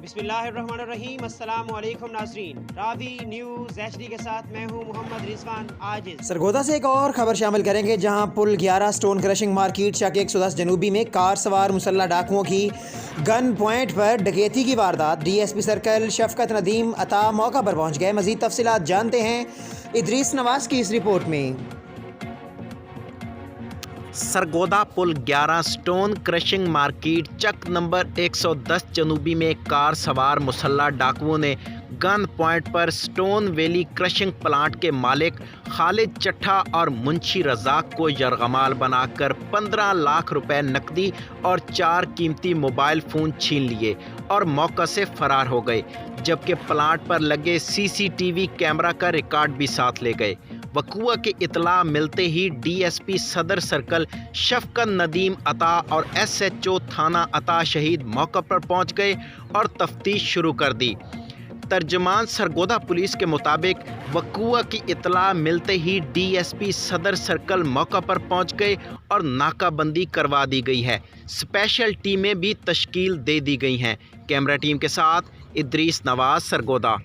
बिस्मिल्लाहिर्रहमानिर्रहीम। अस्सलाम वालेकुम नाज़रीन, रावी न्यूज़ HD के साथ मैं हूँ मोहम्मद रिजवान आजिज़। सरगोदा से एक और खबर शामिल करेंगे, जहां पुल 11 स्टोन क्रशिंग मार्केट शाख 110 जनूबी में कार सवार मुसल्ला डाकुओं की गन पॉइंट पर डकैती की वारदात। DSP सर्कल शफकत नदीम अता मौका पर पहुंच गए। मजीद तफसीलात जानते हैं इदरीस नवाज की इस रिपोर्ट में। सरगोदा पुल 11 स्टोन क्रशिंग मार्केट चक नंबर 110 जनूबी में कार सवार मुसल्ला डाकुओं ने गन पॉइंट पर स्टोन वैली क्रशिंग प्लांट के मालिक खालिद चट्ठा और मुंशी रजाक को यरगमाल बनाकर 15 लाख रुपए नकदी और 4 कीमती मोबाइल फ़ोन छीन लिए और मौका से फरार हो गए, जबकि प्लांट पर लगे CCTV कैमरा का रिकॉर्ड भी साथ ले गए। वक़ुआ की इतला मिलते ही DSP सदर सर्कल शफकत नदीम अता और SHO थाना अता शहीद मौका पर पहुंच गए और तफ्तीश शुरू कर दी। तर्जमान सरगोदा पुलिस के मुताबिक वक़ुआ की इतला मिलते ही DSP सदर सर्कल मौका पर पहुंच गए और नाकाबंदी करवा दी गई है। स्पेशल टीमें भी तश्कील दे दी गई हैं। कैमरा टीम के साथ इदरीस नवाज, सरगोदा।